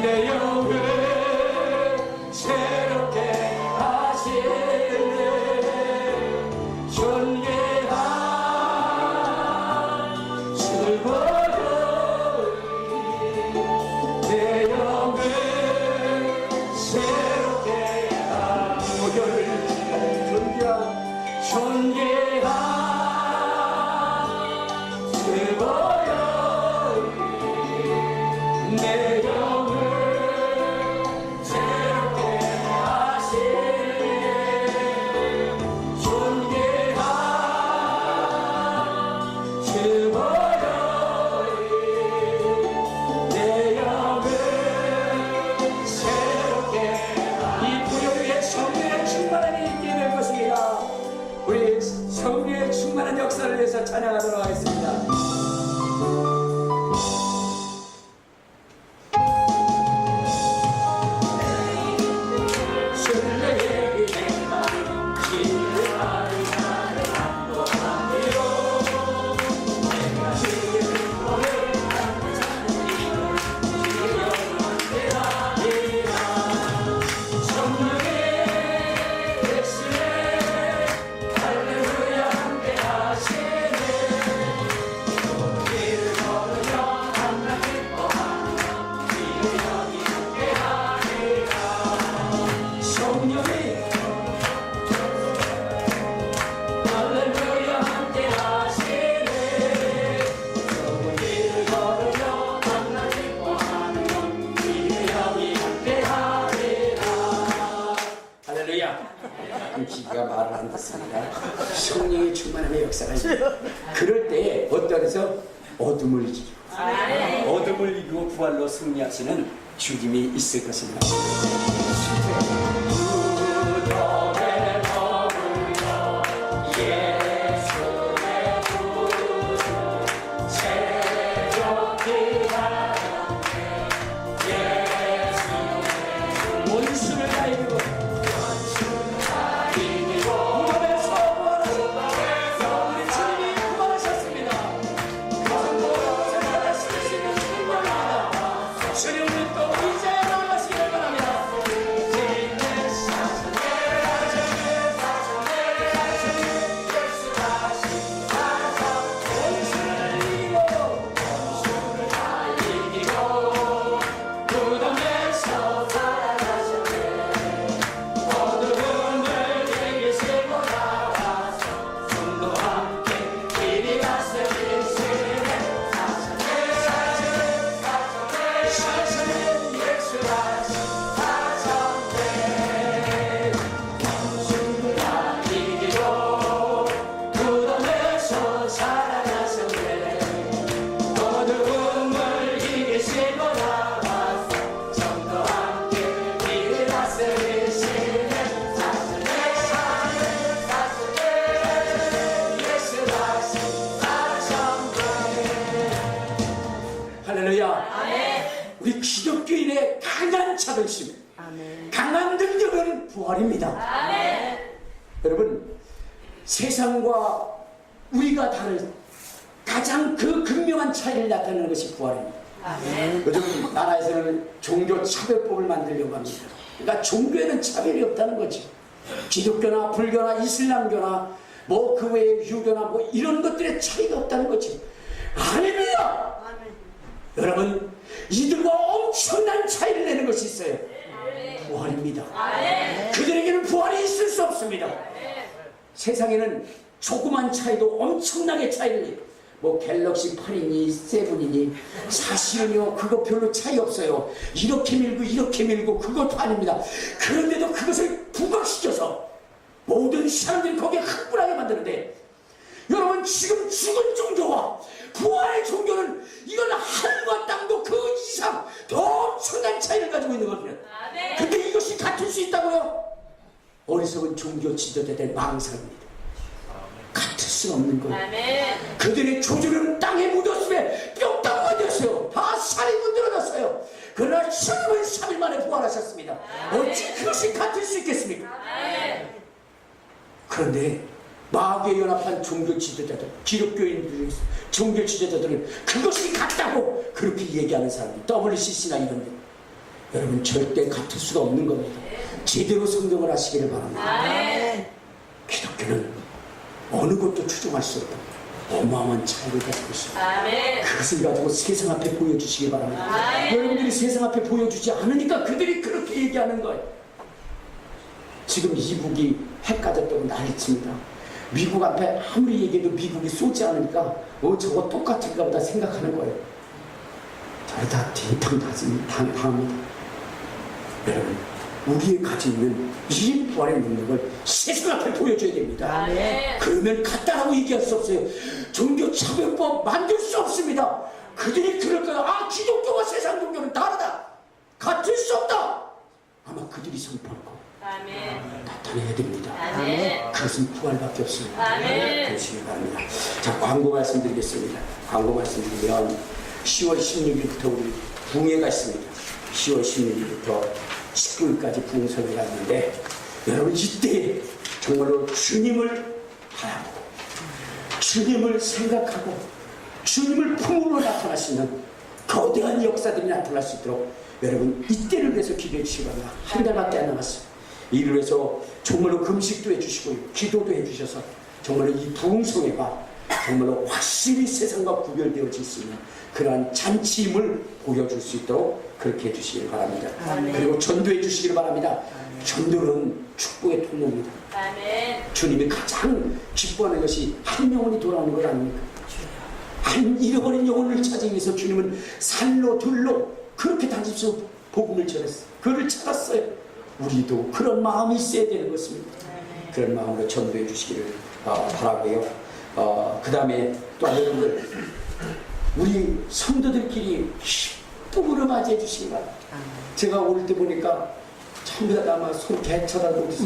Speaker 2: 내 영을 새롭게 하시네. 존귀한 주보여 내 영을 새롭게 하시네. 존귀한 주보여 내 영을 새롭게 하시네. 존귀한 주보여 내 영을 새롭게. 이 부요일에 성령의 충만함이 있게 될 것입니다. 우리 성령의 충만한 역사를 위해서 찬양하도록 하겠습니다. 기가 말을 안 듣습니다. 성령의 충만함의 역사가 있습니다. 그럴 때 어떠해서 어둠을 이기고 어둠을 이기고 부활로 승리하시는 죽임이 있을 것입니다. 우리 기독교인의 강한 자존심, 강한 능력은 부활입니다. 여러분, 세상과 우리가 다른 가장 그 극명한 차이를 나타내는 것이 부활입니다. 요즘 나라에서는 종교 차별법을 만들려고 합니다. 그러니까 종교에는 차별이 없다는 거지. 기독교나 불교나 이슬람교나 뭐 그 외에 유교나 뭐 이런 것들의 차이가 없다는 거지. 아닙니다. 여러분, 이들과 엄청난 차이를 내는 것이 있어요. 부활입니다. 그들에게는 부활이 있을 수 없습니다. 세상에는 조그만 차이도 엄청나게 차이를 내요. 뭐 갤럭시 8이니 7이니 사실은요 그거 별로 차이 없어요. 이렇게 밀고 그것도 아닙니다. 그런데도 그것을 부각시켜서 모든 사람들이 거기에 흥분하게 만드는데, 여러분 지금 죽은 종교와 부활의 종교는 이건 하늘과 땅도 그 이상 더 엄청난 차이를 가지고 있는 겁니다. 근데 이것이 같을 수 있다고요? 어리석은 종교 지도자들 망상입니다. 같을 수 없는 거예요. 그들의 조주는 땅에 묻었음에 뼈다구가 되었어요. 다 살이 문드러졌어요. 그러나 주님은 3일 만에 부활하셨습니다. 어찌 그것이 같을 수 있겠습니까? 그런데 마귀에 연합한 종교 지도자들, 기독교인들, 종교 지도자들은 그것이 같다고 그렇게 얘기하는 사람들, WCC나 이런 데. 여러분 절대 같을 수가 없는 겁니다. 제대로 성경을 하시기를 바랍니다. 기독교는 어느 것도 추종할 수 없다. 어마어마한 차이를 가지고 있습니다. 그것을 가지고 세상 앞에 보여주시기 바랍니다. 여러분들이 세상 앞에 보여주지 않으니까 그들이 그렇게 얘기하는 거예요. 지금 이북이 핵가졌다고 난리칩니다. 미국 앞에 아무리 얘기해도 미국이 쏘지 않으니까 저거 똑같은가 보다 생각하는 거예요. 저러다 당합니다. 여러분, 우리의 가지고 있는 이 부활의 능력을 세상 앞에 보여줘야 됩니다. 그러면 같다라고 얘기할 수 없어요. 종교차별법 만들 수 없습니다. 그들이 그럴 거예요. 아, 기독교와 세상 종교는 다르다, 같을 수 없다. 아마 그들이 선포할 거 나타내야 됩니다. 그것은 부활밖에 없습니다. 그러시기 바랍니다. 자, 광고 말씀드리겠습니다. 광고 말씀드리면 10월 16일부터 우리 붕해가 있습니다. 10월 16일부터 19일까지 부흥설교가 있는데, 여러분 이때 정말로 주님을 바라보고 주님을 생각하고 주님을 품으로 나타나시는 거대한 역사들이 나타날 수 있도록 여러분 이때를 위해서 기도해 주시기 바랍니다. 한 달밖에 안 남았어요. 이를 위해서 정말로 금식도 해주시고 기도도 해주셔서 정말로 이 부흥성회가 정말로 확실히 세상과 구별되어질 수 있는 그러한 잔치임을 보여줄 수 있도록 그렇게 해주시길 바랍니다. 그리고 전도해 주시길 바랍니다. 전도는 축복의 통로입니다. 주님이 가장 기뻐하는 것이 한 영혼이 돌아오는 것 아닙니까? 한 잃어버린 영혼을 찾기 위해서 주님은 산로 들로 그렇게 다니면서 복음을 전했어요. 그를 찾았어요. 우리도 그런 마음이 있어야 되는 것입니다. 그런 마음으로 전도해 주시기를 바라고요. 그 다음에 또 여러분들 우리 성도들끼리 기쁨으로 맞이해 주시기 바랍니다. 제가 올 때 보니까 전부 다 아마 손 개쳐다보듯이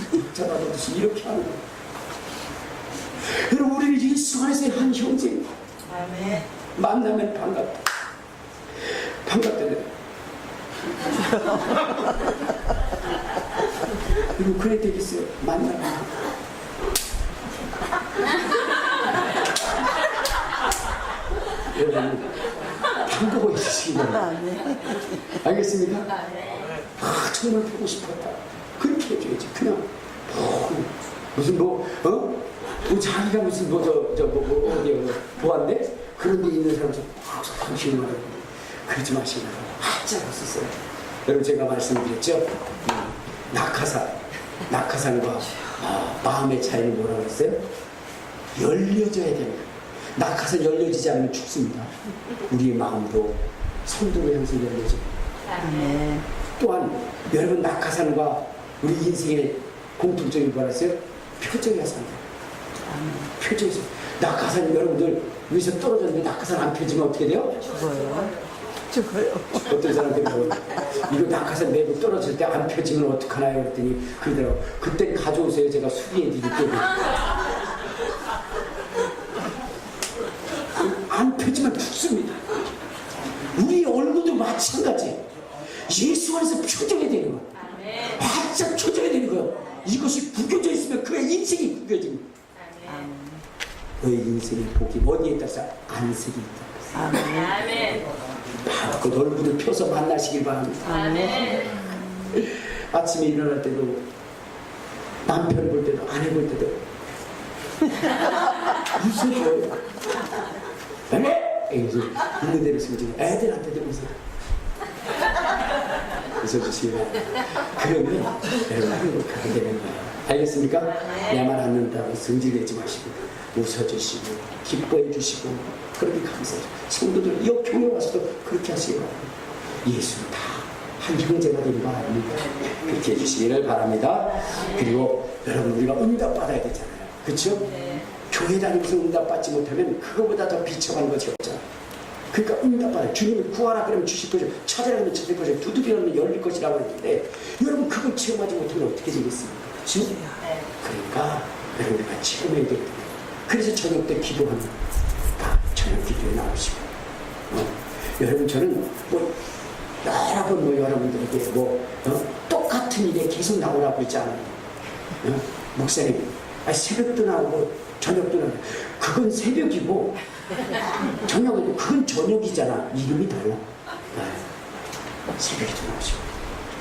Speaker 2: 이렇게 하는 거예요. 여러분 우리는 예수 안에서의 한 형제입니다. 만나면 반갑다. 반갑다네. 여러분 그래 되겠어요? 만나면 여러분 반가워해 주시기 바랍니다. 알겠습니까? 아, 정말 보고 싶었다. 그렇게 해줘야지. 그냥 무슨 뭐 자기가 무슨 어디 보안데 그런 데 있는 사람들 당신이 말하고 그러지 마시고 한자 없었어요. 여러분 제가 말씀드렸죠. 낙하산과 마음의 차이는 뭐라고 했어요? 열려져야 됩니다. 낙하산 열려지지 않으면 죽습니다. 우리의 마음도 성도의 향수 열려져. 또한 여러분 낙하산과 우리 인생의 공통점이 뭐였어요? 표정이야. 표정에서 낙하산 여러분들 위에서 떨어졌는데 낙하산 안 펴지면 어떻게 돼요? 죽어요. 어떤 사람들이 이거 낙하산 내부 떨어질 때 안 펴지면 어떡하나요? 그랬더니 그러더라고. 그때 가져오세요. 제가 수리해 드릴게요. 안 펴지면 죽습니다. 우리 얼굴도 마찬가지예요. 예수 안에서 표정이 되는 거예요. 활짝 펴져야 되는 거예요. 이것이 구겨져 있으면 그의 인생이 구겨집니다. 그의 인생의 복이 어디에 따라서 안색이 있다. 바로 그 얼굴을 펴서 만나시길 바랍니다. 아침에 일어날 때도 남편 볼 때도 아내 볼 때도 웃어줘요. 있는 대로 숨지고 애들한테도 웃어요. 웃어주시면 그러면 여러분 행복하게 되는 거예요. 알겠습니까? 내 말 안 듣는다고 승질내지 마시고 웃어주시고 기뻐해 주시고 그렇게 감사해요. 성도들 이 교회 와서도 그렇게 하시기 바랍니다. 예수는 다 한 형제가 된 거 아닙니까? 그렇게 해주시기를 바랍니다. 그리고 여러분 우리가 응답 받아야 되잖아요. 그렇죠? 교회 다니면서 응답 받지 못하면 그거보다 더 비참한 것이 없잖아요. 그러니까 응답받아요. 주님을 구하라 그러면 주실 것이고 찾으라 그러면 찾을 것이고 두드리면 열릴 것이라고 했는데 여러분 그걸 체험하지 못하면 어떻게 되겠습니까? 그렇죠? 그러니까 여러분 우리가 체험해야 되거든요. 그래서 저녁 때 기도하는 저녁 기도에 나오시고 여러분 저는 여러 번 여러분들에게 똑같은 일에 계속 나오라고 했지 않아요. 목사님
Speaker 3: 새벽도 나오고 저녁도 나오고 그건 새벽이고 저녁은 그건 저녁이잖아. 이름이 달라. 새벽에도 나오시고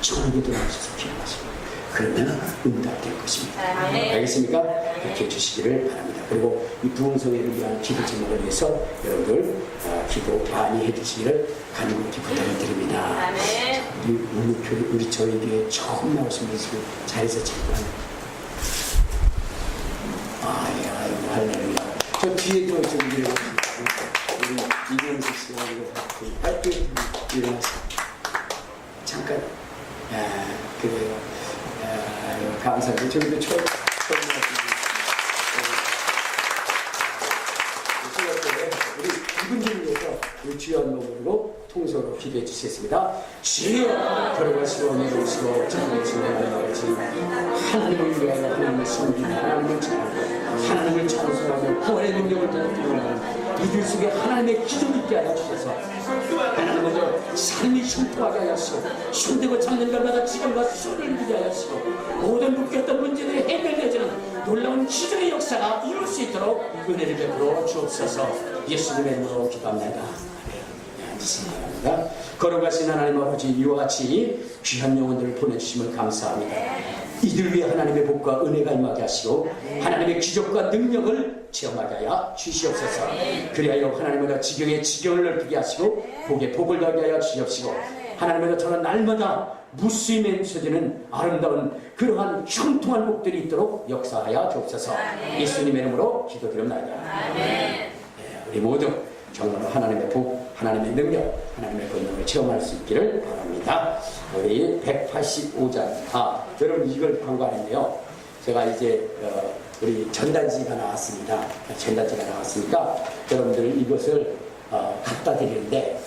Speaker 3: 저녁에도 나오셔서 기도하시고 그러면 응답될 것입니다. 알겠습니까? 그렇게 해주시기를 바랍니다. 그리고 이 부흥성회를 위한 기도 제목을 위해서 여러분들 기도 많이 해주시기를 간곡히 부탁을 드립니다. 우리 저희 교회 처음 나오신 분들 잘해서 제발 할렐루야. 저 뒤에도 좀 우리 이명수 씨가 이거 할때 일어나서 잠깐 그래요. 감사합니다. 저희도 처음 우리 이분들을 위해서 우리 주여 몸으로 통성으로 기도해 주시겠습니다. 주여 걸어가시고 내려오시고 전하시고 아버지 하나님을 위하여 하나님을 섬기며 하나님을 찬양하고 하나님을 찬송하며 구원의 능력을 따라 뛰어나가는 이들 속에 하나님의 기도를 있게 하여 주셔서 하나님 먼저 삶이 흉포하게 하여 주시고 흉되고 잡는 날마다 지금과 소리를 이루게 하여 주시고 모든 묶였던 문제들이 해결되어지는 놀라운 기도의 역사가 이룰 수 있도록 은혜를 베풀어 주옵소서. 예수님의 이름으로 기도합니다. 앉으시기 걸어가신 하나님 아버지 이와 같이 귀한 영혼들을 보내주심을 감사합니다. 이들 위해 하나님의 복과 은혜가 임하게 하시고 하나님의 기적과 능력을 체험하게 하여 주시옵소서. 그리하여 하나님의 지경의 지경을 넓히게 하시고 복에 복을 더하게 하여 주시옵시고 하나님의 저는 날마다 무수히 맺혀지는 아름다운 그러한 형통한 복들이 있도록 역사하여 주옵소서. 예수님의 이름으로 기도드립니다. 우리 모두 정말로 하나님의 복, 하나님의 능력, 하나님의 권능을 체험할 수 있기를 바랍니다. 우리 185장 여러분 이걸 광고하는데요. 제가 이제 우리 전단지가 나왔습니다. 전단지가 나왔으니까 여러분들 이것을 갖다 드리는데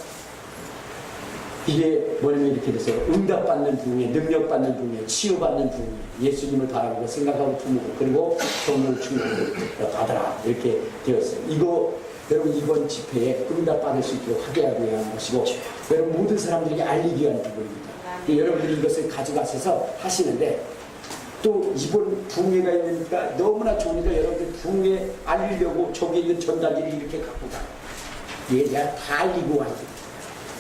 Speaker 3: 이게 뭐냐면 이렇게 돼서 응답받는 부흥에 능력받는 부흥에 치유받는 부흥에 예수님을 바라보고 생각하고 품고 그리고 성령을 충만히 받아라 이렇게 되었어요. 이거 여러분 이번 집회에 응답받을 수 있도록 하게 하기 위한 것이고 여러분 모든 사람들에게 알리기 위한 부분입니다. 여러분들이 이것을 가져가셔서 하시는데 또 이번 부흥회가 있으니까 너무나 좋으니까 여러분들 부흥회 알리려고 저기 있는 전단지를 이렇게 갖고 가요. 얘가 다 알리고 와야 돼.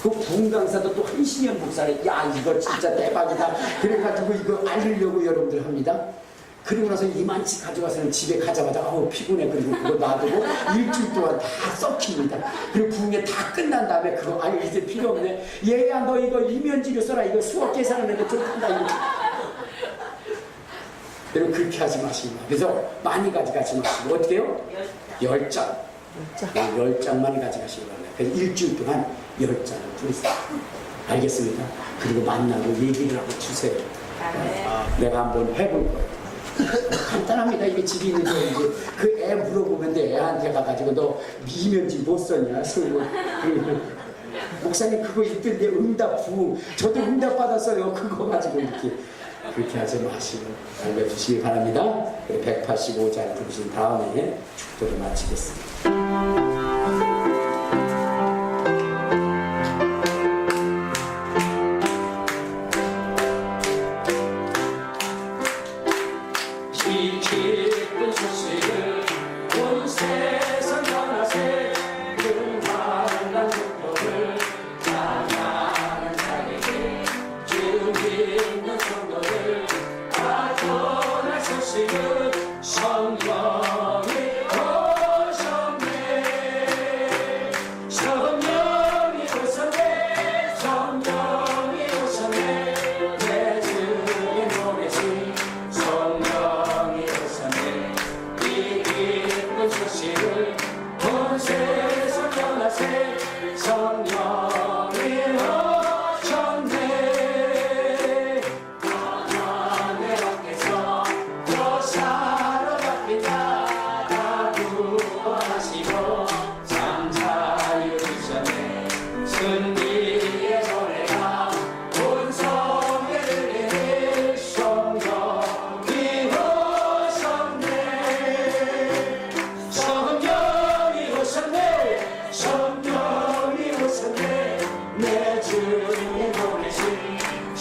Speaker 3: 그 부흥 강사도 또 한신현 목사를 야 이거 진짜 대박이다 그래가지고 이거 알리려고 여러분들 합니다. 그리고 나서 이만치 가져가서는 집에 가자마자 피곤해 그리고 그거 놔두고 일주일 동안 다 썩힙니다. 그리고 부흥회 다 끝난 다음에 그거 이제 필요 없네. 얘야 너 이거 이면지로 써라 이거 수학 계산하는데 좋단다 이거. 여러분 그렇게 하지 마시고 그래서 많이 가져가지 마시고 어떻게 해요? 10장 10장만 가져가시기 바랍니다. 그래서 일주일 동안 10장을 부르세요. 알겠습니까? 그리고 만나고 얘기를 하고 주세요. 내가 한번 해볼 거예요. 간단합니다. 이게 집이 있는 거 이제 그 애 물어보면 돼. 애한테 가가지고 너 미면지 못 썼냐? 목사님 그거 있던데 응답 부흥 저도 응답 받았어요. 그거 가지고 이렇게 그렇게 하지 마시고 알려주시기 바랍니다. 185장 부르신 다음에 축도를 마치겠습니다.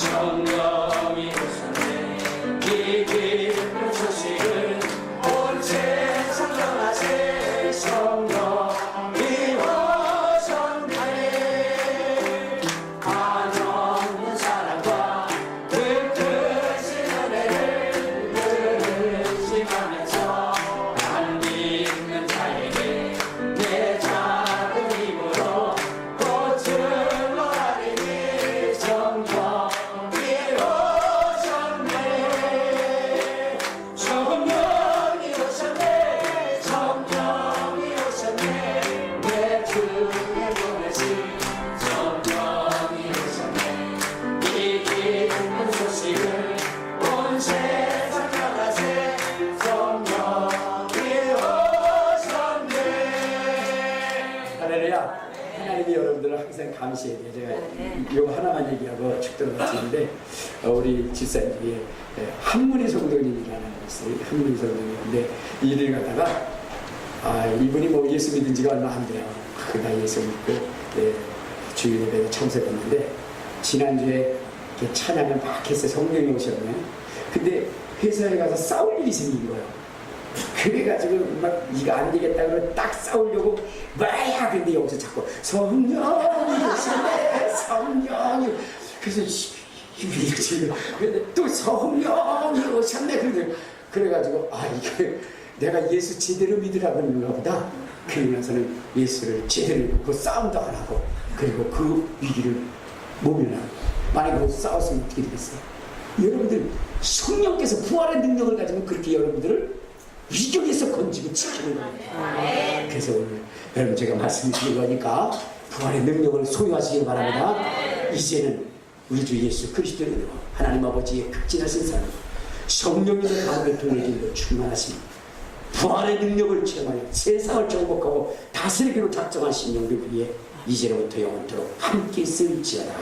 Speaker 2: 성령이 오셨네. 이 기쁜 소식을
Speaker 3: 여러분들은 항상 감시해야 돼요. 제가 이거 하나만 얘기하고 축도를 마치는데 우리 집사님 중에 한문희 성도님이라는 분이 있어요. 한문희 성도님인데 일을 가다가 이분이 뭐 예수 믿은 지가 얼마 안 돼요. 그가 예수 믿고 주일 예배에 참석했는데 지난주에 이렇게 찬양을 막 해서 성령이 오셨네. 근데 회사에 가서 싸울 일이 생긴 거예요. 그래가지고 막 이거 안 되겠다 그러고 딱 싸우려고 뭐야. 근데 여기서 자꾸 성령이 오시네 성령이. 그래서 이렇게 근데 또 성령이 오셨네. 그래가지고 이게 내가 예수 제대로 믿으라고 그러는가 보다. 그러면서는 예수를 제대로 믿고 싸움도 안 하고 그리고 그 위기를 모면하고 만약에 거기서 싸웠으면 어떻게 되겠어요? 여러분들 성령께서 부활의 능력을 가지면 그렇게 여러분들을 위기에서 건지고 지키는 거예요. 그래서 오늘 여러분 제가 말씀드린 거니까 부활의 능력을 소유하시기 바랍니다. 이제는 우리 주 예수 그리스도로 하나님 아버지의 극진하신 사랑 성령님의 가운데 동해진로 충만하신 부활의 능력을 체험하여 세상을 정복하고 다스리기로 작정하신 영들 위해 이제로부터 영원토록 함께 있을지어다.